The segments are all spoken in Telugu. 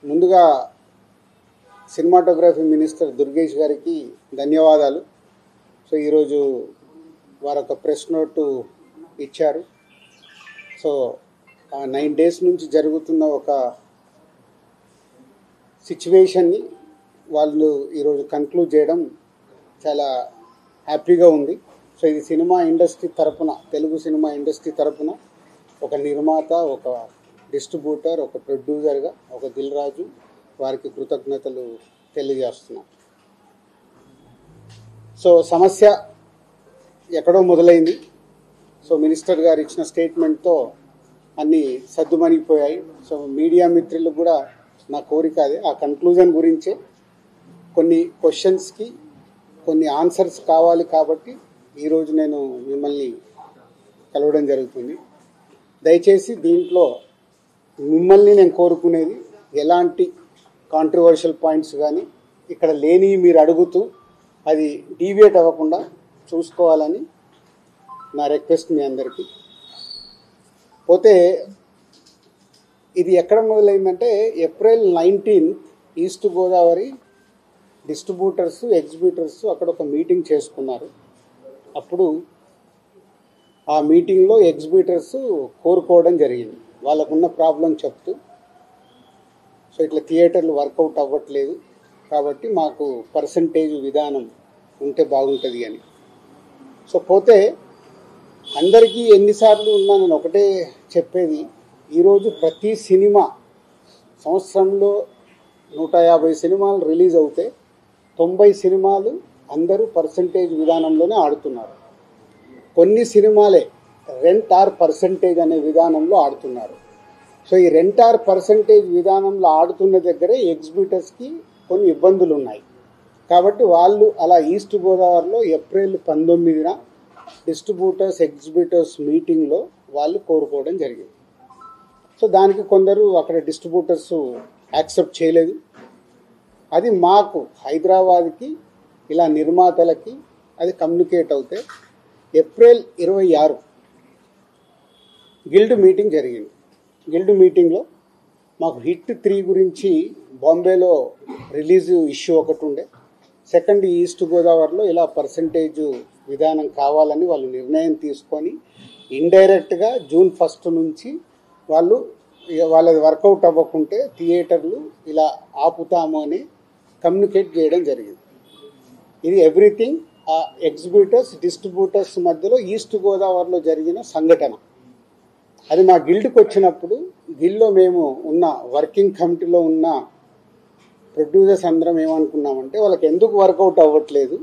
ముందుగా సినిమాటోగ్రఫీ మినిస్టర్ దుర్గేష్ గారికి ధన్యవాదాలు. సో ఈరోజు వారు ఒక ప్రెస్ నోటు ఇచ్చారు. సో 9 days నుంచి జరుగుతున్న ఒక సిచ్యువేషన్ని వాళ్ళు ఈరోజు కన్క్లూడ్ చేయడం చాలా హ్యాపీగా ఉంది. సో ఇది సినిమా ఇండస్ట్రీ తరపున, తెలుగు సినిమా ఇండస్ట్రీ తరపున ఒక నిర్మాత, ఒక డిస్ట్రిబ్యూటర్, ఒక ప్రొడ్యూసర్గా ఒక దిల్ రాజు వారికి కృతజ్ఞతలు తెలియజేస్తున్నాం. సో సమస్య ఎక్కడో మొదలైంది. సో మినిస్టర్ గారు ఇచ్చిన స్టేట్మెంట్తో అన్నీ సద్దుమణిగిపోయాయి. సో మీడియా మిత్రులకు కూడా నా కోరిక అదే, ఆ కన్క్లూజన్ గురించే కొన్ని క్వశ్చన్స్కి కొన్ని ఆన్సర్స్ కావాలి కాబట్టి ఈరోజు నేను మిమ్మల్ని కలవడం జరుగుతుంది. దయచేసి దీంట్లో మిమ్మల్ని నేను కోరుకునేది ఎలాంటి కాంట్రవర్షియల్ పాయింట్స్ కానీ ఇక్కడ లేని మీరు అడుగుతూ అది డీవియేట్ అవ్వకుండా చూసుకోవాలని నా రిక్వెస్ట్ మీ అందరికీ. పోతే ఇది ఎక్కడ మొదలైందంటే April 19 east Godavari distributors, exhibitors అక్కడ ఒక మీటింగ్ చేసుకున్నారు. అప్పుడు ఆ మీటింగ్లో ఎగ్జిబ్యూటర్స్ కోరుకోవడం జరిగింది, వాళ్ళకున్న ప్రాబ్లం చెప్తూ. సో ఇట్లా థియేటర్లు వర్కౌట్ అవ్వట్లేదు కాబట్టి మాకు పర్సంటేజ్ విధానం ఉంటే బాగుంటుంది అని. సో పోతే అందరికీ ఎన్నిసార్లు ఉన్నా నేను ఒకటే చెప్పేది, ఈరోజు ప్రతి సినిమా సంవత్సరంలో 150 సినిమాలు రిలీజ్ అవుతే 90 సినిమాలు అందరూ పర్సంటేజ్ విధానంలోనే ఆడుతున్నారు. కొన్ని సినిమాలే రెంట్ ఆర్ పర్సంటేజ్ అనే విధానంలో ఆడుతున్నారు. సో ఈ రెంట్ ఆర్ పర్సంటేజ్ విధానంలో ఆడుతున్న దగ్గరే ఎగ్జిబ్యూటర్స్కి కొన్ని ఇబ్బందులు ఉన్నాయి. కాబట్టి వాళ్ళు అలా ఈస్ట్ గోదావరిలో April 19 డిస్ట్రిబ్యూటర్స్, ఎగ్జిబ్యూటర్స్ మీటింగ్లో వాళ్ళు కోరుకోవడం జరిగింది. సో దానికి కొందరు అక్కడ డిస్ట్రిబ్యూటర్స్ యాక్సెప్ట్ చేయలేదు. అది మాకు హైదరాబాద్కి ఇలా నిర్మాతలకి అది కమ్యూనికేట్ అవుతే April 26 గిల్డ్ మీటింగ్ జరిగింది. గిల్డ్ మీటింగ్లో మాకు హిట్ 3 గురించి బాంబేలో రిలీజ్ ఇష్యూ ఒకటి ఉండే. సెకండ్, ఈస్ట్ గోదావరిలో ఇలా పర్సంటేజ్ విధానం కావాలని వాళ్ళు నిర్ణయం తీసుకొని ఇండైరెక్ట్గా June 1 నుంచి వాళ్ళు వాళ్ళది వర్కౌట్ అవ్వకుంటే థియేటర్లు ఇలా ఆపుతాము అని కమ్యూనికేట్ చేయడం జరిగింది. ఇది ఎవ్రీథింగ్ ఆ ఎగ్జిబ్యూటర్స్, డిస్ట్రిబ్యూటర్స్ మధ్యలో ఈస్ట్ గోదావరిలో జరిగిన సంఘటన. అది మా గిల్డ్కి వచ్చినప్పుడు, గిల్డ్లో మేము ఉన్న వర్కింగ్ కమిటీలో ఉన్న ప్రొడ్యూసర్స్ అందరం ఏమనుకున్నామంటే, వాళ్ళకి ఎందుకు వర్కౌట్ అవ్వట్లేదు,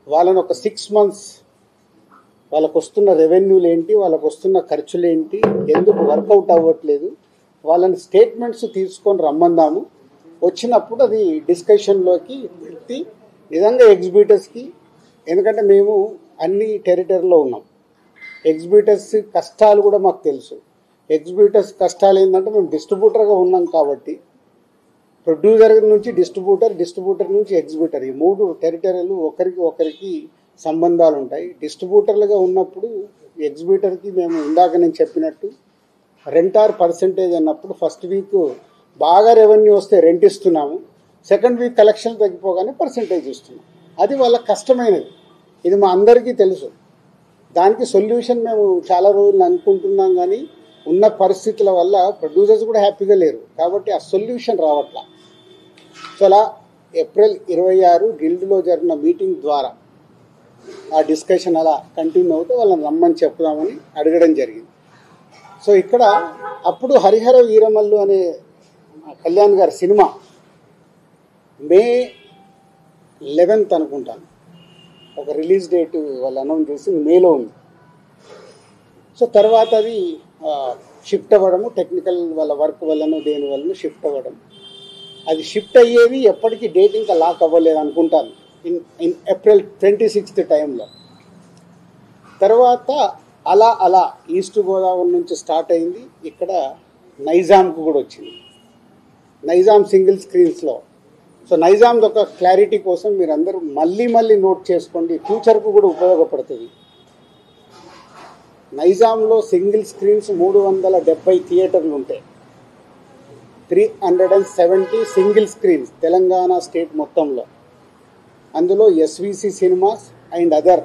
వాళ్ళని ఒక 6 months వాళ్ళకు వస్తున్న రెవెన్యూలు ఏంటి, వాళ్ళకు వస్తున్న ఖర్చులు ఏంటి, ఎందుకు వర్కౌట్ అవ్వట్లేదు, వాళ్ళని స్టేట్మెంట్స్ తీసుకొని రమ్మందాము. వచ్చినప్పుడు అది డిస్కషన్లోకి పెట్టి నిజంగా ఎగ్జిబ్యూటర్స్కి, ఎందుకంటే మేము అన్ని టెరిటరీలో ఉన్నాం, ఎగ్జిబ్యూటర్స్ కష్టాలు కూడా మాకు తెలుసు. ఎగ్జిబ్యూటర్స్ కష్టాలు ఏంటంటే మేము డిస్ట్రిబ్యూటర్గా ఉన్నాం కాబట్టి ప్రొడ్యూసర్ నుంచి డిస్ట్రిబ్యూటర్, డిస్ట్రిబ్యూటర్ నుంచి ఎగ్జిబ్యూటర్, ఈ 3 టెరిటరీలు ఒకరికి సంబంధాలు ఉంటాయి. డిస్ట్రిబ్యూటర్లుగా ఉన్నప్పుడు ఎగ్జిబ్యూటర్కి మేము ఇందాక నేను చెప్పినట్టు రెంట్ ఆర్ పర్సంటేజ్ అన్నప్పుడు ఫస్ట్ వీక్ బాగా రెవెన్యూ వస్తే రెంట్ ఇస్తున్నాము, సెకండ్ వీక్ కలెక్షన్ తగ్గిపోగానే పర్సంటేజ్ ఇస్తున్నాం. అది వాళ్ళ కష్టమైనది, ఇది మా అందరికీ తెలుసు. దానికి సొల్యూషన్ మేము చాలా రోజులు అనుకుంటున్నాం, కానీ ఉన్న పరిస్థితుల వల్ల ప్రొడ్యూసర్స్ కూడా హ్యాపీగా లేరు కాబట్టి ఆ సొల్యూషన్ రావట్లా. సో అలా April 26 గిల్డ్లో జరిగిన మీటింగ్ ద్వారా ఆ డిస్కషన్ అలా కంటిన్యూ అవుతే వాళ్ళని రమ్మని చెప్దామని అడగడం జరిగింది. సో ఇక్కడ అప్పుడు హరిహర వీరమల్లు అనే కళ్యాణ్ గారి సినిమా May 11 అనుకుంటాను ఒక రిలీజ్ డేట్ వాళ్ళు అనౌన్స్ చేసి మేలో ఉంది. సో తర్వాత అది షిఫ్ట్ అవ్వడము, టెక్నికల్ వాళ్ళ వర్క్ వల్లనో దేని వల్లనో షిఫ్ట్ అవ్వడం, అది షిఫ్ట్ అయ్యేది ఎప్పటికీ డేట్ ఇంకా లాక్ అవ్వలేదు అనుకుంటాను, ఇన్ April 26 టైంలో. తర్వాత అలా ఈస్ట్ గోదావరి నుంచి స్టార్ట్ అయింది, ఇక్కడ నైజాంకు కూడా వచ్చింది, నైజాం సింగిల్ స్క్రీన్స్లో. సో నైజాంది ఒక క్లారిటీ కోసం మీరు అందరూ మళ్ళీ నోట్ చేసుకోండి, ఫ్యూచర్కు కూడా ఉపయోగపడుతుంది. నైజాంలో సింగిల్ స్క్రీన్స్ 370 థియేటర్లు ఉంటాయి. 370 సింగిల్ స్క్రీన్స్ తెలంగాణ స్టేట్ మొత్తంలో. అందులో ఎస్విసి సినిమాస్ అండ్ అదర్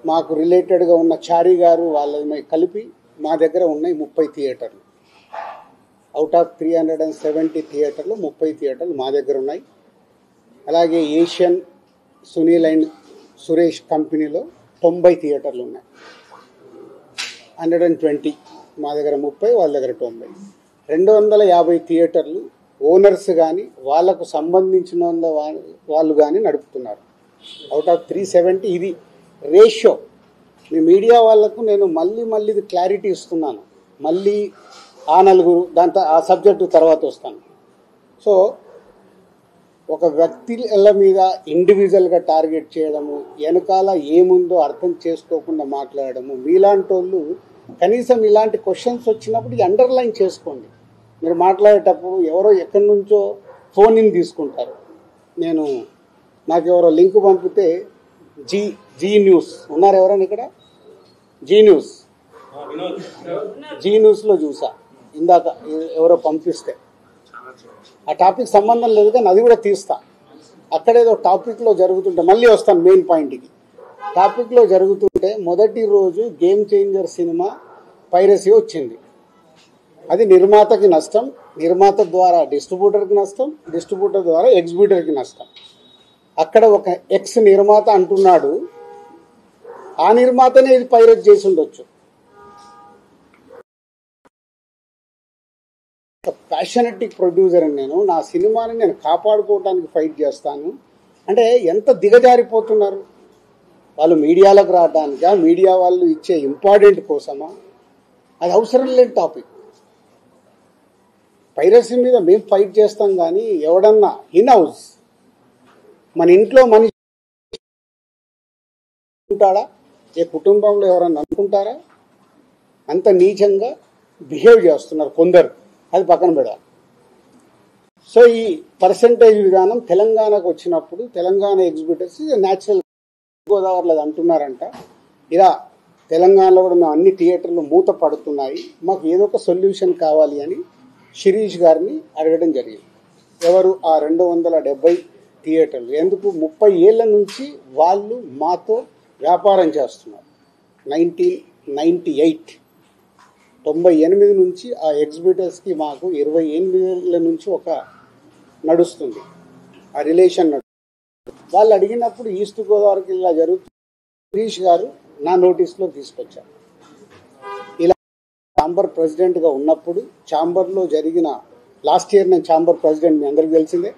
మాకు రిలేటెడ్గా ఉన్న చారి గారు వాళ్ళని కలిపి మా దగ్గర ఉన్నాయి 30 థియేటర్లు. అవుట్ ఆఫ్ 370 థియేటర్లు 30 థియేటర్లు మా దగ్గర ఉన్నాయి. అలాగే ఏషియన్, సునీల్ అండ్ సురేష్ కంపెనీలో 90 థియేటర్లు ఉన్నాయి. 120 మా దగ్గర 30, వాళ్ళ దగ్గర 90. 250 థియేటర్లు ఓనర్స్ కానీ వాళ్ళకు సంబంధించిన వాళ్ళు కానీ నడుపుతున్నారు. అవుట్ ఆఫ్ 370 ఇది రేషియో. మీ మీడియా వాళ్ళకు నేను మళ్ళీ ఇది క్లారిటీ ఇస్తున్నాను. మళ్ళీ ఆ నలుగురు దాంతో ఆ సబ్జెక్టు తర్వాత వస్తాను. సో ఒక వ్యక్తుల మీద ఇండివిజువల్గా టార్గెట్ చేయడము, వెనకాల ఏముందో అర్థం చేసుకోకుండా మాట్లాడము, మీలాంటి వాళ్ళు కనీసం ఇలాంటి క్వశ్చన్స్ వచ్చినప్పుడు అండర్లైన్ చేసుకోండి. మీరు మాట్లాడేటప్పుడు ఎవరో ఎక్కడి నుంచో ఫోన్ ఇన్ తీసుకుంటారు. నాకు ఎవరో లింక్ పంపితే జీ న్యూస్ ఉన్నారు ఎవరైనా ఇక్కడ, జీ న్యూస్లో చూసా ఇందాక ఎవరో పంపిస్తే. ఆ టాపిక్ సంబంధం లేదు కానీ అది కూడా తీస్తా. అక్కడేదో టాపిక్లో జరుగుతుంటే మళ్ళీ వస్తాను మెయిన్ పాయింట్కి. టాపిక్లో జరుగుతుంటే మొదటి రోజు గేమ్ చేంజర్ సినిమా పైరసీ వచ్చింది. అది నిర్మాతకి నష్టం, నిర్మాత ద్వారా డిస్ట్రిబ్యూటర్కి నష్టం, డిస్ట్రిబ్యూటర్ ద్వారా ఎగ్జిబ్యూటర్కి నష్టం. అక్కడ ఒక ఎక్స్ నిర్మాత అంటున్నాడు, ఆ నిర్మాతనే ఇది పైరసీ చేసి ఉండొచ్చు. ప్యాషనెటిక్ ప్రొడ్యూసర్ అని నా సినిమాని నేను కాపాడుకోవడానికి ఫైట్ చేస్తాను అంటే ఎంత దిగజారిపోతున్నారు వాళ్ళు. మీడియాలోకి రావడానికా, మీడియా వాళ్ళు ఇచ్చే ఇంపార్టెంట్ కోసమా? అది అవసరం లేని టాపిక్. పైరసీ మీద మేము ఫైట్ చేస్తాం కానీ ఎవడన్నా ఇన్ హౌస్ మన ఇంట్లో మనిషి ఉంటాడా? ఏ కుటుంబంలో ఎవరన్నా అనుకుంటారా? అంత నీచంగా బిహేవ్ చేస్తున్నారు కొందరు. అది పక్కన పెడాలి. సో ఈ పర్సంటేజ్ విధానం తెలంగాణకు వచ్చినప్పుడు తెలంగాణ ఎగ్జిబిటర్స్ న్యాచురల్ గోదావరిలో అంటున్నారంట. ఇలా తెలంగాణలో కూడా మేము అన్ని థియేటర్లు మూత పడుతున్నాయి, మాకు ఏదో ఒక సొల్యూషన్ కావాలి అని శిరీష్ గారిని అడగడం జరిగింది. ఎవరు ఆ 270 థియేటర్లు? ఎందుకు 30 ఏళ్ల నుంచి వాళ్ళు మాతో వ్యాపారం చేస్తున్నారు. 98 నుంచి ఆ ఎగ్జిబిటర్స్కి మాకు 28 ఏళ్ళ నుంచి ఒక నడుస్తుంది ఆ రిలేషన్. వాళ్ళు అడిగినప్పుడు ఈస్ట్ గోదావరికి ఇలా జరుగుతుంది. శిరీష్ గారు నా నోటీస్లో తీసుకొచ్చారు. ఇలా ఛాంబర్ ప్రెసిడెంట్గా ఉన్నప్పుడు ఛాంబర్లో జరిగిన లాస్ట్ ఇయర్ నేను ఛాంబర్ ప్రెసిడెంట్, మీ అందరికీ తెలిసిందే.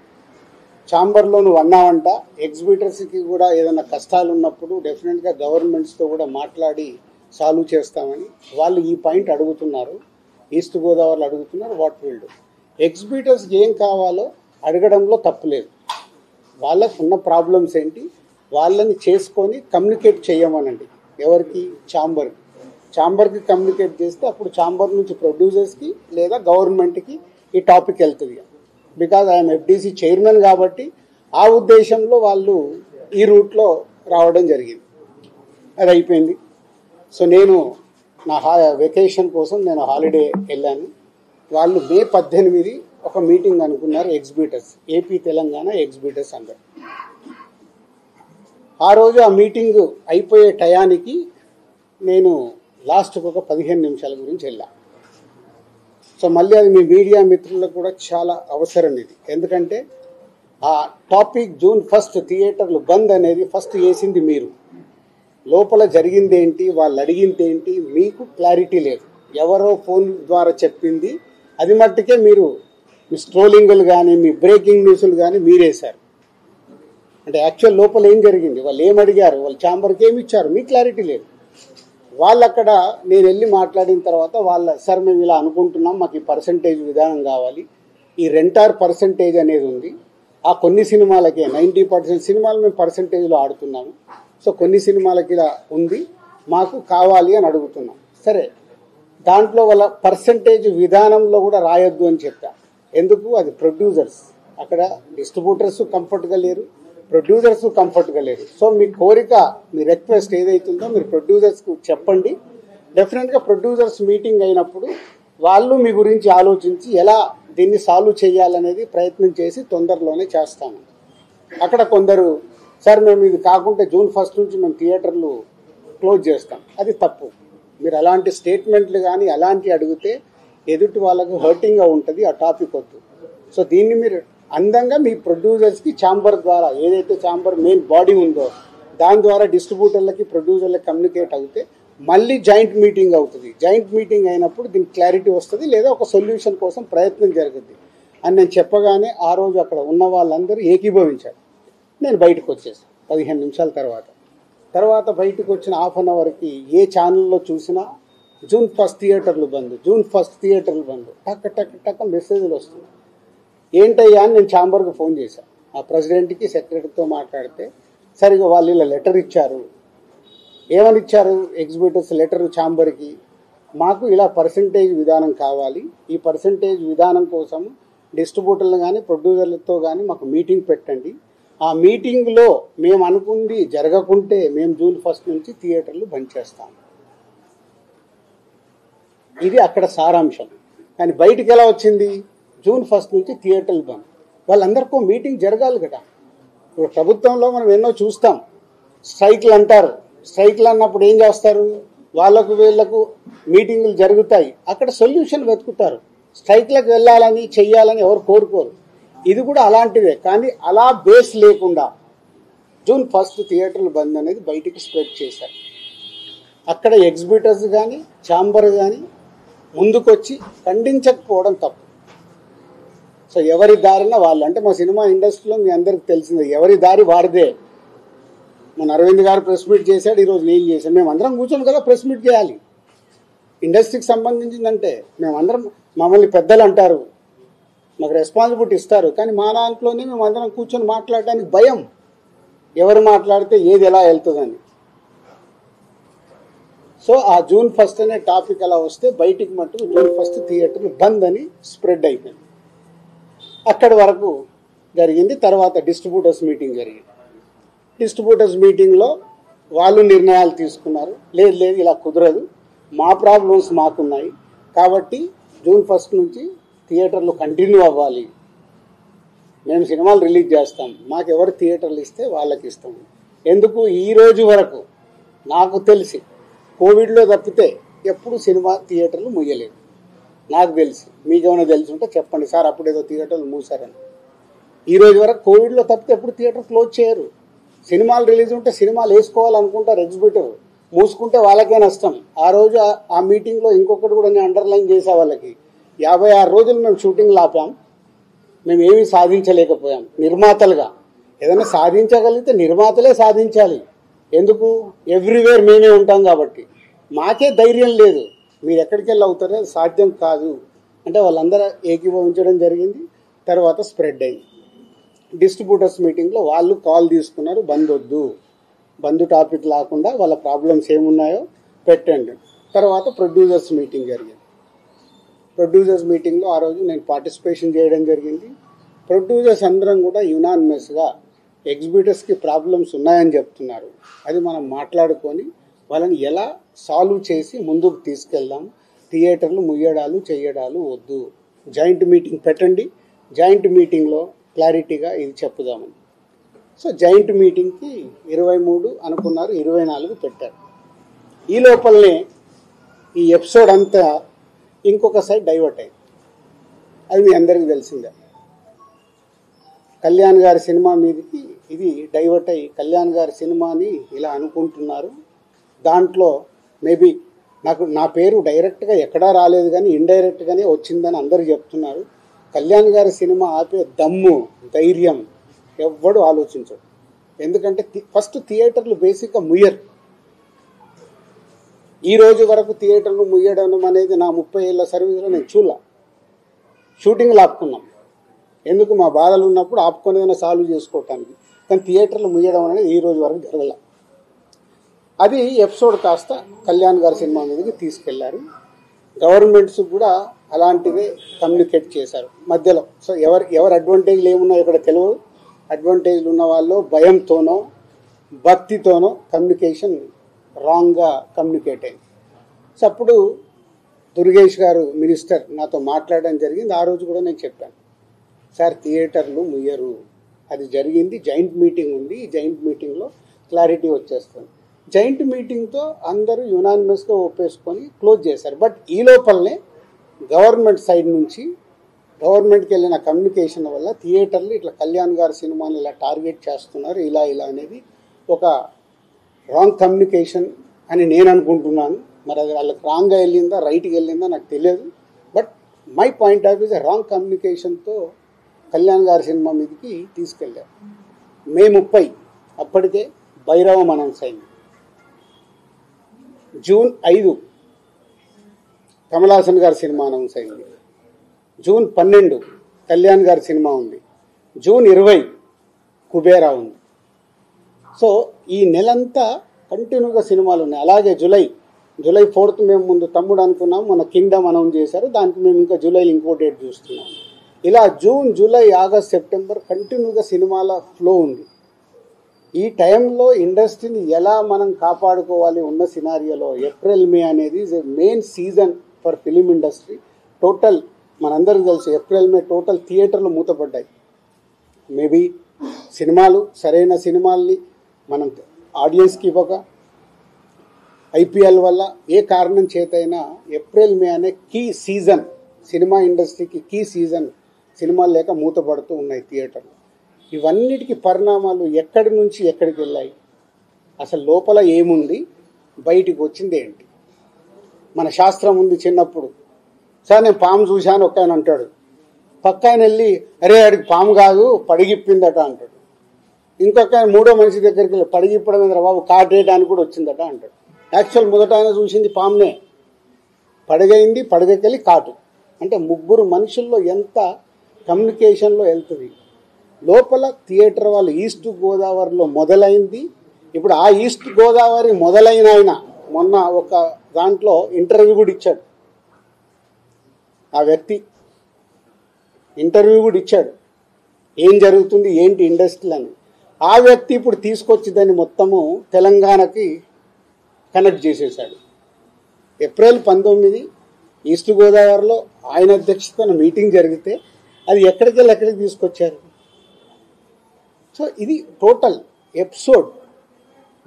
ఛాంబర్లో నువ్వు అన్నావంట ఎగ్జిబిటర్స్కి కూడా ఏదైనా కష్టాలు ఉన్నప్పుడు డెఫినెట్గా గవర్నమెంట్స్తో కూడా మాట్లాడి సాల్వ్ చేస్తామని వాళ్ళు ఈ పాయింట్ అడుగుతున్నారు. ఈస్ట్ గోదావరిలో అడుగుతున్నారు. What will do? ఎగ్జిబిటర్స్కి ఏం కావాలో అడగడంలో తప్పులేదు. వాళ్ళకు ఉన్న ప్రాబ్లమ్స్ ఏంటి వాళ్ళని చేసుకొని కమ్యూనికేట్ చేయమనండి. ఎవరికి? ఛాంబర్కి కమ్యూనికేట్ చేస్తే అప్పుడు ఛాంబర్ నుంచి ప్రొడ్యూసర్స్కి లేదా గవర్నమెంట్కి ఈ టాపిక్ వెళ్తుంది. బికాజ్ ఐఎమ్ ఎఫ్డీసీ చైర్మన్ కాబట్టి ఆ ఉద్దేశంలో వాళ్ళు ఈ రూట్లో రావడం జరిగింది. అది అయిపోయింది. సో నేను నా వెకేషన్ కోసం నేను హాలిడే వెళ్ళాను. వాళ్ళు మే 18 ఒక మీటింగ్ అనుకున్నారు ఎగ్జిబిటర్స్, ఏపీ తెలంగాణ ఎగ్జిబిటర్స్ అందరు. ఆ రోజు ఆ మీటింగ్ అయిపోయే టయానికి నేను లాస్ట్కి ఒక 15 నిమిషాల గురించి వెళ్ళాను. సో మళ్ళీ అది మీ మీడియా మిత్రులకు కూడా చాలా అవసరం ఇది. ఎందుకంటే ఆ టాపిక్ June 1 థియేటర్లు బంద్ అనేది ఫస్ట్ వేసింది మీరు. లోపల జరిగింది ఏంటి, వాళ్ళు అడిగింది ఏంటి, మీకు క్లారిటీ లేదు. ఎవరో ఫోన్ ద్వారా చెప్పింది అది మట్టుకే మీరు మీ స్ట్రోలింగులు కానీ మీ బ్రేకింగ్ న్యూస్లు కానీ మీరేశారు. అంటే యాక్చువల్ లోపల ఏం జరిగింది, వాళ్ళు ఏం అడిగారు, వాళ్ళు ఛాంబర్కి ఏమి ఇచ్చారు, మీకు క్లారిటీ లేదు. వాళ్ళు అక్కడ నేను వెళ్ళి మాట్లాడిన తర్వాత సార్ మేము ఇలా అనుకుంటున్నాం, మాకు ఈ పర్సంటేజ్ విధానం కావాలి, ఈ రెంటార్ పర్సంటేజ్ అనేది ఉంది. ఆ కొన్ని సినిమాలకే 90% సినిమాలు మేము పర్సంటేజ్లో ఆడుతున్నాము. సో కొన్ని సినిమాలకి ఇలా ఉంది, మాకు కావాలి అని అడుగుతున్నాం. సరే, దాంట్లో వాళ్ళ పర్సంటేజ్ విధానంలో కూడా రాయొద్దు అని చెప్పా. ఎందుకు? అది ప్రొడ్యూసర్స్, అక్కడ డిస్ట్రిబ్యూటర్స్ కంఫర్ట్గా లేరు, ప్రొడ్యూసర్స్ కంఫర్ట్గా లేరు. సో మీ కోరిక, మీ రిక్వెస్ట్ ఏదైతుందో మీరు ప్రొడ్యూసర్స్కు చెప్పండి. డెఫినెట్గా ప్రొడ్యూసర్స్ మీటింగ్ అయినప్పుడు వాళ్ళు మీ గురించి ఆలోచించి ఎలా దీన్ని సాల్వ్ చేయాలనేది ప్రయత్నం చేసి తొందరలోనే చేస్తాము. అక్కడ కొందరు సార్ మేము ఇది కాకుంటే June 1 నుంచి మేము థియేటర్లు క్లోజ్ చేస్తాం, అది తప్పు. మీరు అలాంటి స్టేట్మెంట్లు కానీ అలాంటి అడిగితే ఎదుటి వాళ్ళకు హర్టింగ్గా ఉంటుంది, ఆ టాపిక్ వద్దు. సో దీన్ని మీరు అందంగా మీ ప్రొడ్యూసర్స్కి ఛాంబర్ ద్వారా, ఏదైతే ఛాంబర్ మెయిన్ బాడీ ఉందో దాని ద్వారా డిస్ట్రిబ్యూటర్లకి ప్రొడ్యూసర్లకి కమ్యూనికేట్ అవుతే మళ్ళీ జాయింట్ మీటింగ్ అవుతుంది. జాయింట్ మీటింగ్ అయినప్పుడు దీనికి క్లారిటీ వస్తుంది, లేదా ఒక సొల్యూషన్ కోసం ప్రయత్నం జరుగుతుంది అని నేను చెప్పగానే ఆ రోజు అక్కడ ఉన్న వాళ్ళందరూ ఏకీభవించారు. నేను బయటకు వచ్చేసాను 15 నిమిషాల తర్వాత బయటకు వచ్చిన హాఫ్ అన్ అవర్కి ఏ ఛానల్లో చూసినా June 1 థియేటర్లు బంద్, June 1 థియేటర్లు బంద్, టక్ మెసేజ్లు వస్తున్నాయి. ఏంటయ్యా అని నేను ఛాంబర్కి ఫోన్ చేశాను. ఆ ప్రెసిడెంట్కి సెక్రటరీతో మాట్లాడితే సరిగా వాళ్ళు ఇలా లెటర్ ఇచ్చారు. ఏమని ఇచ్చారు? ఎగ్జిబిటర్స్ లెటర్ ఛాంబర్కి, మాకు ఇలా పర్సంటేజ్ విధానం కావాలి, ఈ పర్సంటేజ్ విధానం కోసం డిస్ట్రిబ్యూటర్లు కానీ ప్రొడ్యూసర్లతో కానీ మాకు మీటింగ్ పెట్టండి, ఆ మీటింగ్లో మేము అనుకుంది జరగకుంటే మేము June 1 నుంచి థియేటర్లు బంద్ చేస్తాం. ఇది అక్కడ సారాంశం. కానీ బయటికి ఎలా వచ్చింది? June 1 నుంచి థియేటర్లు బంద్. వాళ్ళందరికీ మీటింగ్ జరగాలి కదా. ఇప్పుడు ప్రభుత్వంలో మనం ఎన్నో చూస్తాం, స్ట్రైక్లు అంటారు. స్ట్రైక్లు అన్నప్పుడు ఏం చేస్తారు? వాళ్ళకు వీళ్లకు మీటింగులు జరుగుతాయి, అక్కడ సొల్యూషన్ వెతుకుతారు. స్ట్రైక్లకు వెళ్ళాలని చెయ్యాలని ఎవరు కోరుకోరు. ఇది కూడా అలాంటివే. కానీ అలా బేస్ లేకుండా June 1 థియేటర్లు బంద్ అనేది బయటికి స్ప్రెడ్ చేశారు. అక్కడ ఎగ్జిబిటర్స్ కానీ ఛాంబర్ కానీ ముందుకొచ్చి ఖండించకపోవడం తప్పు. సో ఎవరి దారిన వాళ్ళు, అంటే మా సినిమా ఇండస్ట్రీలో మీ అందరికి తెలిసిందే, ఎవరి దారి వారిదే. మన అరవింద్ గారు ప్రెస్ మీట్ చేశాడు, ఈరోజు నేను చేశాను. మేము అందరం కూర్చొని కదా ప్రెస్ మీట్ చేయాలి. ఇండస్ట్రీకి సంబంధించిందంటే మేమందరం, మమ్మల్ని పెద్దలు అంటారు, మాకు రెస్పాన్సిబిలిటీ ఇస్తారు, కానీ మా దాంట్లోనే మేము అందరం కూర్చొని మాట్లాడడానికి భయం, ఎవరు మాట్లాడితే ఏది ఎలా వెళ్తుందని. సో ఆ June 1 అనే టాపిక్ అలా వస్తే బయటికి మట్టుకు June 1 థియేటర్లు బంద్ అని స్ప్రెడ్ అయిపోయింది. అక్కడి వరకు జరిగింది. తర్వాత డిస్ట్రిబ్యూటర్స్ మీటింగ్ జరిగింది. డిస్ట్రిబ్యూటర్స్ మీటింగ్లో వాళ్ళు నిర్ణయాలు తీసుకున్నారు, లేదు ఇలా కుదరదు, మా ప్రాబ్లమ్స్ మాకున్నాయి కాబట్టి June 1 నుంచి థియేటర్లు కంటిన్యూ అవ్వాలి, మేము సినిమాలు రిలీజ్ చేస్తాం, మాకు ఎవరు థియేటర్లు ఇస్తే వాళ్ళకి ఇస్తాం. ఎందుకు ఈ రోజు వరకు నాకు తెలిసి కోవిడ్లో తప్పితే ఎప్పుడు సినిమా థియేటర్లు ముయ్యలేదు నాకు తెలిసి. మీకేమైనా తెలిసి ఉంటే చెప్పండి సార్, అప్పుడు ఏదో థియేటర్లు మూసారని. ఈ రోజు వరకు కోవిడ్లో తప్పితే ఎప్పుడు థియేటర్ క్లోజ్ చేయరు. సినిమాలు రిలీజ్ ఉంటే సినిమాలు వేసుకోవాలనుకుంటారు ఎగ్జిబిటర్, మూసుకుంటే వాళ్ళకే నష్టం. ఆ రోజు ఆ మీటింగ్లో ఇంకొకటి కూడా నేను అండర్లైన్ చేసే వాళ్ళకి, 56 రోజులు మేము షూటింగ్లు ఆపాం, మేము ఏమీ సాధించలేకపోయాం. నిర్మాతలుగా ఏదైనా సాధించగలిగితే నిర్మాతలే సాధించాలి. ఎందుకు? ఎవ్రీవేర్ మేమే ఉంటాం కాబట్టి. మాకే ధైర్యం లేదు, మీరు ఎక్కడికి వెళ్ళి అవుతారో అది సాధ్యం కాదు అంటే వాళ్ళందరూ ఏకీభవించడం జరిగింది. తర్వాత స్ప్రెడ్ అయింది. డిస్ట్రిబ్యూటర్స్ మీటింగ్లో వాళ్ళు కాల్ తీసుకున్నారు, బంద్ వద్దు, బంద్ టాపిక్ లేకుండా వాళ్ళ ప్రాబ్లమ్స్ ఏమున్నాయో పెట్టండి. తర్వాత ప్రొడ్యూసర్స్ మీటింగ్ జరిగింది. ప్రొడ్యూసర్స్ మీటింగ్లో ఆ రోజు నేను పార్టిసిపేషన్ చేయడం జరిగింది. ప్రొడ్యూసర్స్ అందరం కూడా యునానిమస్గా ఎగ్జిబిటర్స్కి ప్రాబ్లమ్స్ ఉన్నాయని చెప్తున్నారు. అది మనం మాట్లాడుకొని వాళ్ళని ఎలా సాల్వ్ చేసి ముందుకు తీసుకెళ్దాం, థియేటర్లు ముయ్యడాలు చేయడాలు వద్దు, జాయింట్ మీటింగ్ పెట్టండి, జాయింట్ మీటింగ్లో క్లారిటీగా ఇది చెప్పుదామని. సో జాయింట్ మీటింగ్కి 23 అనుకున్నారు, 24 పెట్టారు. ఈ లోపలనే ఈ ఎపిసోడ్ అంతా ఇంకొక సైడ్ డైవర్ట్ అయింది. అది మీ అందరికీ తెలిసిందే. కళ్యాణ్ గారి సినిమా మీదకి ఇది డైవర్ట్ అయ్యి కళ్యాణ్ గారి సినిమాని ఇలా అనుకుంటున్నారు. దాంట్లో మేబీ నా పేరు డైరెక్ట్గా ఎక్కడా రాలేదు కానీ ఇండైరెక్ట్గానే వచ్చిందని అందరూ చెప్తున్నారు. కళ్యాణ్ గారి సినిమా ఆపే దమ్ము ధైర్యం ఎవ్వడు ఆలోచించడు. ఎందుకంటే ఫస్ట్ థియేటర్లు బేసిక్గా ముయ్యరు. ఈ రోజు వరకు థియేటర్లు ముయ్యడం అనేది నా 30 ఏళ్ళ సర్వీస్లో నేను చూడలే. షూటింగ్లు ఆపుకున్నాం, ఎందుకు? మా బాధలు ఉన్నప్పుడు ఆపుకొని సాల్వ్ చేసుకోవటానికి. కానీ థియేటర్లు ముయ్యడం అనేది ఈ రోజు వరకు జరగల. అది ఎపిసోడ్ కాస్త కళ్యాణ్ గారి సినిమా మీదకి తీసుకెళ్లారు. గవర్నమెంట్స్ కూడా అలాంటివే కమ్యూనికేట్ చేశారు మధ్యలో. సో ఎవరు అడ్వాంటేజ్లు ఏమున్నాయో ఇక్కడ తెలియదు. అడ్వాంటేజ్లు ఉన్న వాళ్ళు భయంతోనో భక్తితోనో కమ్యూనికేషన్ రాంగ్గా కమ్యూనికేట్ అయింది. సో అప్పుడు దుర్గేష్ గారు మినిస్టర్ నాతో మాట్లాడడం జరిగింది. ఆ రోజు కూడా నేను చెప్పాను, సార్ థియేటర్లు ముయ్యరు, అది జరిగింది, జాయింట్ మీటింగ్ ఉంది, ఈ జాయింట్ మీటింగ్లో క్లారిటీ వచ్చేస్తుంది. జాయింట్ మీటింగ్తో అందరూ యునానిమస్గా ఒప్పేసుకొని క్లోజ్ చేశారు. బట్ ఈ లోపలనే గవర్నమెంట్ సైడ్ నుంచి గవర్నమెంట్కి వెళ్ళిన కమ్యూనికేషన్ వల్ల థియేటర్లు ఇట్లా కళ్యాణ్ గారి సినిమాని ఇలా టార్గెట్ చేస్తున్నారు, ఇలా అనేది ఒక రాంగ్ కమ్యూనికేషన్ అని నేను అనుకుంటున్నాను. మరి అది వాళ్ళకి రాంగ్గా వెళ్ళిందా రైట్గా వెళ్ళిందా నాకు తెలియదు. But my point of views wrong కమ్యూనికేషన్తో కళ్యాణ్ గారి సినిమా మీదకి తీసుకెళ్ళారు. మే 30 అప్పటికే భైరవం అనౌన్స్ అయింది. జూన్ 5 కమల్ హాసన్ గారి సినిమా అనౌన్స్ అయింది. జూన్ 12 కళ్యాణ్ గారి సినిమా ఉంది. జూన్ 20 కుబేరా ఉంది. సో ఈ నెలంతా కంటిన్యూగా సినిమాలు ఉన్నాయి. అలాగే జూలై 4th మేము ముందు తమ్ముడు అనుకున్నాం, మన కింగ్డమ్ అనౌన్స్ చేశారు, దానికి మేము ఇంకా జూలైలో ఇంకో డేట్ చూస్తున్నాం. ఇలా జూన్, జూలై, ఆగస్ట్, సెప్టెంబర్ కంటిన్యూగా సినిమాల ఫ్లో ఉంది. ఈ టైంలో ఇండస్ట్రీని ఎలా మనం కాపాడుకోవాలి ఉన్న సినారియోలో ఏప్రిల్ మే అనేది is a main season for film industry. Total మనందరికీ తెలుసు ఏప్రిల్ మే టోటల్ థియేటర్లు మూతపడ్డాయి. మేబీ సినిమాలు సరైన సినిమాల్ని మనం ఆడియన్స్కి ఇవ్వక, ఐపీఎల్ వల్ల ఏ కారణం చేతైనా ఏప్రిల్ మే అనే కీ సీజన్, సినిమా ఇండస్ట్రీకి కీ సీజన్, సినిమాలు లేక మూతపడుతూ ఉన్నాయి థియేటర్లు. ఇవన్నిటికీ పరిణామాలు ఎక్కడి నుంచి ఎక్కడికి వెళ్ళాయి, అసలు లోపల ఏముంది, బయటికి వచ్చింది ఏంటి? మన శాస్త్రం ఉంది. చిన్నప్పుడు సార్ నేను పాము చూశాను ఒక ఆయన అంటాడు, పక్క ఆయన వెళ్ళి అరే ఆడికి పాము కాదు పడిగిప్పిందట అంటాడు. ఇంకొక ఆయన మూడో మనిషి దగ్గరికి వెళ్ళి పడిగిప్పడం మీద బాబు కాటేయడానికి కూడా వచ్చిందట అంటాడు. యాక్చువల్ మొదట ఆయన చూసింది పామునే, పడగైంది, పడగకెళ్ళి కాటు. అంటే ముగ్గురు మనుషుల్లో ఎంత కమ్యూనికేషన్లో వెళ్తుంది. లోపల థియేటర్ వాళ్ళు ఈస్ట్ గోదావరిలో మొదలైంది. ఇప్పుడు ఆ ఈస్ట్ గోదావరి మొదలైన ఆయన మొన్న ఒక దాంట్లో ఇంటర్వ్యూ కూడా ఇచ్చాడు. ఆ వ్యక్తి ఇంటర్వ్యూ కూడా ఇచ్చాడు, ఏం జరుగుతుంది ఏంటి ఇండస్ట్రీలు అని. ఆ వ్యక్తి ఇప్పుడు తీసుకొచ్చి దాన్ని మొత్తము తెలంగాణకి కనెక్ట్ చేసేసాడు. ఏప్రిల్ 19 ఈస్ట్ గోదావరిలో ఆయన అధ్యక్షతన మీటింగ్ జరిగితే అది ఎక్కడికి తీసుకొచ్చారు. సో ఇది టోటల్ ఎపిసోడ్.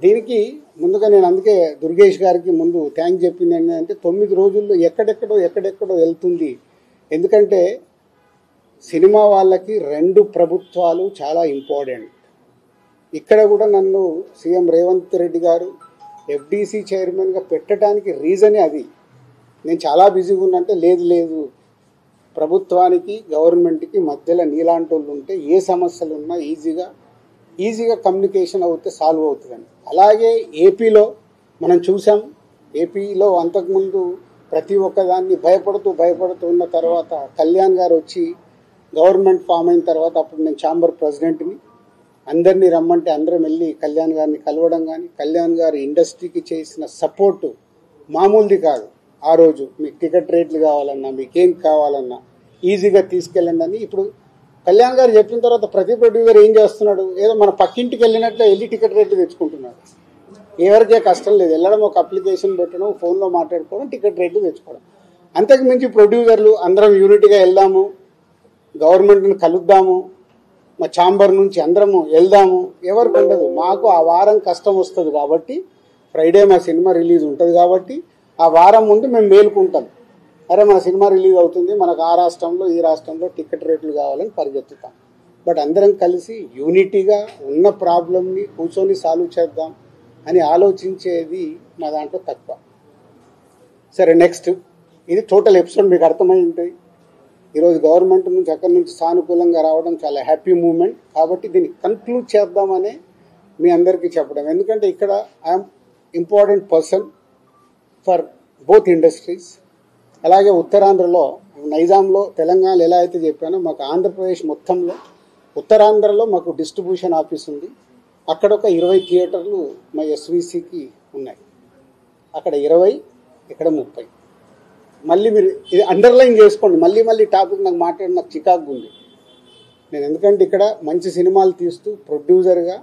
దీనికి ముందుగా నేను అందుకే దుర్గేష్ గారికి ముందు థ్యాంక్ చెప్పింది ఏంటంటే 9 రోజుల్లో ఎక్కడెక్కడో వెళ్తుంది. ఎందుకంటే సినిమా వాళ్ళకి 2 ప్రభుత్వాలు చాలా ఇంపార్టెంట్. ఇక్కడ కూడా నన్ను సీఎం రేవంత్ రెడ్డి గారు ఎఫ్డీసీ చైర్మన్గా పెట్టడానికి రీజనే అది. నేను చాలా బిజీగా ఉన్నంటే లేదు ప్రభుత్వానికి గవర్నమెంట్కి మధ్యలో నీలాంటి వాళ్ళు ఉంటే ఏ సమస్యలు ఉన్నా ఈజీగా కమ్యూనికేషన్ అవుతే సాల్వ్ అవుతుందని. అలాగే ఏపీలో మనం చూసాం. ఏపీలో అంతకుముందు ప్రతి ఒక్కదాన్ని భయపడుతూ ఉన్న తర్వాత కళ్యాణ్ గారు వచ్చి గవర్నమెంట్ ఫామ్ అయిన తర్వాత అప్పుడు నేను ఛాంబర్ ప్రెసిడెంట్ని, అందరినీ రమ్మంటే అందరం వెళ్ళి కళ్యాణ్ గారిని కలవడం కానీ, కళ్యాణ్ గారు ఇండస్ట్రీకి చేసిన సపోర్టు మామూలుది కాదు. ఆ రోజు మీకు టికెట్ రేట్లు కావాలన్నా, మీకేం కావాలన్నా ఈజీగా తీసుకెళ్ళండి అని. ఇప్పుడు కళ్యాణ్ గారు చెప్పిన తర్వాత ప్రతి ప్రొడ్యూసర్ ఏం చేస్తున్నాడు, ఏదో మన పక్కింటికి వెళ్ళినట్లే వెళ్ళి టికెట్ రేట్లు తెచ్చుకుంటున్నాడు. ఎవరికే కష్టం లేదు, వెళ్ళడం ఒక అప్లికేషన్ పెట్టడం, ఫోన్లో మాట్లాడుకోవడం, టికెట్ రేట్లు తెచ్చుకోవడం. అంతకు మించి ప్రొడ్యూసర్లు అందరం యూనిట్గా వెళ్దాము, గవర్నమెంట్ని కలుద్దాము, మా ఛాంబర్ నుంచి అందరము వెళ్దాము ఎవరికి ఉండదు. మాకు ఆ వారం కష్టం వస్తుంది కాబట్టి, ఫ్రైడే మా సినిమా రిలీజ్ ఉంటుంది కాబట్టి ఆ వారం ముందు మేము మేలుకుంటాం. అరే మన సినిమా రిలీజ్ అవుతుంది, మనకు ఆ రాష్ట్రంలో ఈ రాష్ట్రంలో టికెట్ రేట్లు కావాలని పరిగెత్తుతాం. బట్ అందరం కలిసి యూనిటీగా ఉన్న ప్రాబ్లమ్ని కూర్చొని సాల్వ్ చేద్దాం అని ఆలోచించేది మా దాంట్లో తక్కువ. సరే నెక్స్ట్, ఇది టోటల్ ఎపిసోడ్ మీకు అర్థమై ఉంటుంది. ఈరోజు గవర్నమెంట్ నుంచి అక్కడి నుంచి సానుకూలంగా రావడం చాలా హ్యాపీ మూమెంట్. కాబట్టి దీన్ని కన్క్లూడ్ చేద్దామనే మీ అందరికీ చెప్పడం. ఎందుకంటే ఇక్కడ I'm important person for both industries. అలాగే ఉత్తరాంధ్రలో, నైజాంలో, తెలంగాణలో ఎలా అయితే చెప్పానో మాకు ఆంధ్రప్రదేశ్ మొత్తంలో ఉత్తరాంధ్రలో మాకు డిస్ట్రిబ్యూషన్ ఆఫీస్ ఉంది. అక్కడ ఒక 20 థియేటర్లు మా ఎస్విసికి ఉన్నాయి. అక్కడ 20, ఇక్కడ 30. మళ్ళీ మీరు ఇది అండర్లైన్ చేసుకోండి. మళ్ళీ టాపిక్ నాకు నాకు చికాకు ఉంది. నేను ఎందుకంటే ఇక్కడ మంచి సినిమాలు తీస్తూ ప్రొడ్యూసర్గా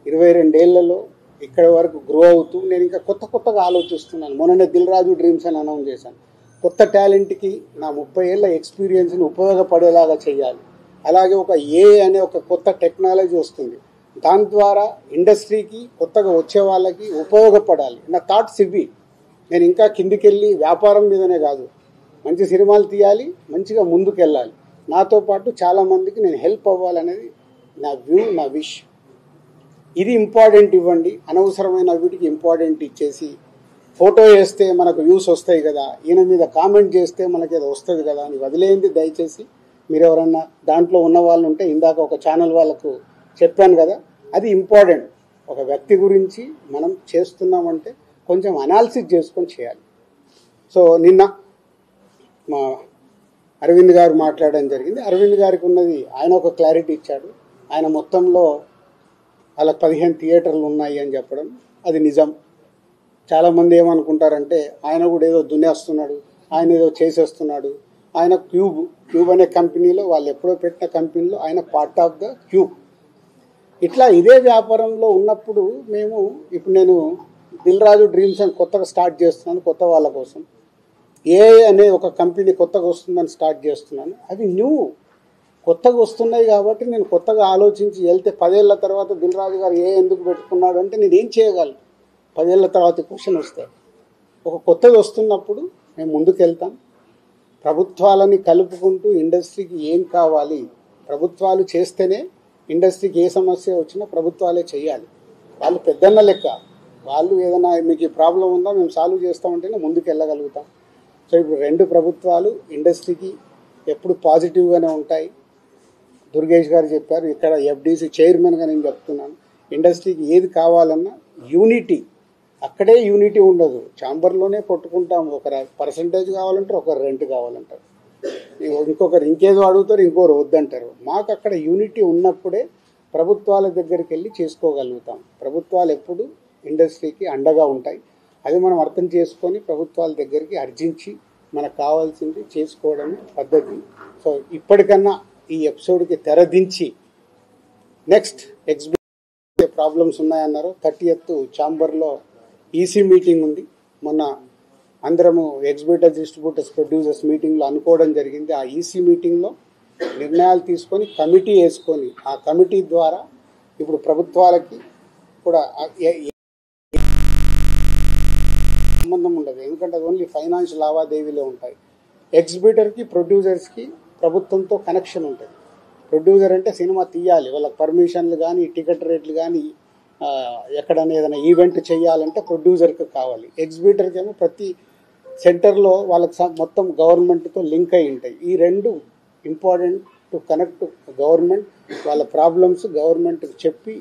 22 ఏళ్లలో ఇక్కడ వరకు గ్రో అవుతూ నేను ఇంకా కొత్తగా ఆలోచిస్తున్నాను. మొన్ననే దిల్ రాజు డ్రీమ్స్ అని అనౌన్స్ చేశాను. కొత్త టాలెంట్కి నా 30 ఏళ్ళ ఎక్స్పీరియన్స్ని ఉపయోగపడేలాగా చేయాలి. అలాగే ఒక అనే ఒక కొత్త టెక్నాలజీ వస్తుంది, దాని ద్వారా ఇండస్ట్రీకి కొత్తగా వచ్చే వాళ్ళకి ఉపయోగపడాలి. నా థాట్స్ ఇవి. నేను ఇంకా కిందికి వెళ్ళి వ్యాపారం మీదనే కాదు, మంచి సినిమాలు తీయాలి, మంచిగా ముందుకు వెళ్ళాలి, నాతో పాటు చాలామందికి నేను హెల్ప్ అవ్వాలనేది నా వ్యూ, నా విష్. ఇది ఇంపార్టెంట్ ఇవ్వండి. అనవసరమైన వీటికి ఇంపార్టెంట్ ఇచ్చేసి ఫోటో వేస్తే మనకు వ్యూస్ వస్తాయి కదా, ఈయన మీద కామెంట్ చేస్తే మనకి ఏదో వస్తుంది కదా అని వదిలేయండి. దయచేసి మీరు ఎవరన్నా దాంట్లో ఉన్న వాళ్ళు ఉంటే, ఇందాక ఒక ఛానల్ వాళ్ళకు చెప్పాను కదా, అది ఇంపార్టెంట్. ఒక వ్యక్తి గురించి మనం చేస్తున్నామంటే కొంచెం అనాలిసిస్ చేసుకొని చేయాలి. సో నిన్న మా అరవింద్ గారు మాట్లాడడం జరిగింది. అరవింద్ గారికి ఉన్నది ఆయన ఒక క్లారిటీ ఇచ్చాడు. ఆయన మొత్తంలో అలా 15 థియేటర్లు ఉన్నాయి అని చెప్పడం అది నిజం. చాలామంది ఏమనుకుంటారంటే ఆయన కూడా ఏదో దున్నేస్తున్నాడు, ఆయన ఏదో చేసేస్తున్నాడు. ఆయన క్యూబ్ అనే కంపెనీలో, వాళ్ళు ఎప్పుడో పెట్టిన కంపెనీలో ఆయన పార్ట్ ఆఫ్ ద క్యూబ్. ఇట్లా ఇదే వ్యాపారంలో ఉన్నప్పుడు ఇప్పుడు నేను దిల్ రాజు డ్రీమ్స్ అని కొత్తగా స్టార్ట్ చేస్తున్నాను, కొత్త వాళ్ళ కోసం. అనే ఒక కంపెనీ కొత్తగా వస్తుందని స్టార్ట్ చేస్తున్నాను. అవి కొత్తగా వస్తున్నాయి కాబట్టి నేను కొత్తగా ఆలోచించి వెళ్తే 10 ఏళ్ల తర్వాత దిల్ రాజు గారు ఎందుకు పెట్టుకున్నాడు అంటే నేను ఏం చేయగలను? 10 ఏళ్ల తర్వాత క్వశ్చన్ వస్తాయి. ఒక కొత్తది వస్తున్నప్పుడు మేము ముందుకు వెళ్తాం. ప్రభుత్వాలని కలుపుకుంటూ ఇండస్ట్రీకి ఏం కావాలి, ప్రభుత్వాలు చేస్తేనే ఇండస్ట్రీకి ఏ సమస్య వచ్చినా ప్రభుత్వాలే చేయాలి. వాళ్ళు పెద్దన్న లెక్క, వాళ్ళు ఏదైనా మీకు ఈ ప్రాబ్లం ఉందా మేము సాల్వ్ చేస్తామంటేనే ముందుకు వెళ్ళగలుగుతాం. సో ఇప్పుడు 2 ప్రభుత్వాలు ఇండస్ట్రీకి ఎప్పుడు పాజిటివ్గానే ఉంటాయి. దుర్గేష్ గారు చెప్పారు, ఇక్కడ ఎఫ్డీసీ చైర్మన్గా నేను చెప్తున్నాను, ఇండస్ట్రీకి ఏది కావాలన్నా యూనిటీ, అక్కడే యూనిటీ ఉండదు. ఛాంబర్లోనే కొట్టుకుంటాం. ఒక పర్సంటేజ్ కావాలంటారు, ఒకరు రెంట్ కావాలంటారు, ఇంకొకరు ఇంకేదో అడుగుతారు, ఇంకొకరు వద్దంటారు. మాకు అక్కడ యూనిటీ ఉన్నప్పుడే ప్రభుత్వాల దగ్గరికి వెళ్ళి చేసుకోగలుగుతాం. ప్రభుత్వాలు ఎప్పుడు ఇండస్ట్రీకి అండగా ఉంటాయి. అది మనం అర్థం చేసుకొని ప్రభుత్వాల దగ్గరికి అర్జించి మనకు కావాల్సింది చేసుకోవడమే పద్ధతి. సో ఇప్పటికన్నా ఈ ఎపిసోడ్కి తెరదించి నెక్స్ట్ ప్రాబ్లమ్స్ ఉన్నాయన్నారు. 30th ఛాంబర్లో ఈసీ మీటింగ్ ఉంది. మొన్న అందరము ఎగ్జిబిటర్స్, డిస్ట్రిబ్యూటర్స్, ప్రొడ్యూసర్స్ మీటింగ్లో అనుకోవడం జరిగింది. ఆ ఈసీ మీటింగ్లో నిర్ణయాలు తీసుకొని కమిటీ వేసుకొని, ఆ కమిటీ ద్వారా ఇప్పుడు ప్రభుత్వాలకి కూడా సంబంధం ఉండదు. ఎందుకంటే అది ఓన్లీ ఫైనాన్షియల్ లావాదేవీలే ఉంటాయి. ఎగ్జిబిటర్కి, ప్రొడ్యూసర్స్కి ప్రభుత్వంతో కనెక్షన్ ఉంటుంది. ప్రొడ్యూసర్ అంటే సినిమా తీయాలి, వాళ్ళకి పర్మిషన్లు కానీ, టికెట్ రేట్లు కానీ, ఎక్కడైనా ఏదైనా ఈవెంట్ చేయాలంటే ప్రొడ్యూసర్కి కావాలి. ఎగ్జిబిటర్కి ఏమో ప్రతి సెంటర్లో వాళ్ళకి మొత్తం గవర్నమెంట్తో లింక్ అయి ఉంటాయి. ఈ 2 ఇంపార్టెంట్ టు కనెక్ట్ గవర్నమెంట్. వాళ్ళ ప్రాబ్లమ్స్ గవర్నమెంట్కి చెప్పి,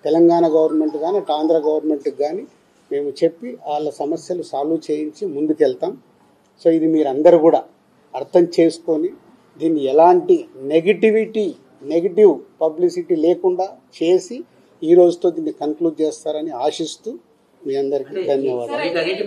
తెలంగాణ గవర్నమెంట్ కానీ అటు ఆంధ్ర గవర్నమెంట్కి కానీ మేము చెప్పి వాళ్ళ సమస్యలు సాల్వ్ చేయించి ముందుకెళ్తాం. సో ఇది మీరందరూ కూడా అర్థం చేసుకొని దీన్ని ఎలాంటి నెగిటివ్ పబ్లిసిటీ లేకుండా చేసి ఈ రోజుతో దీన్ని కన్క్లూడ్ చేస్తారని ఆశిస్తూ మీ అందరికీ ధన్యవాదాలు.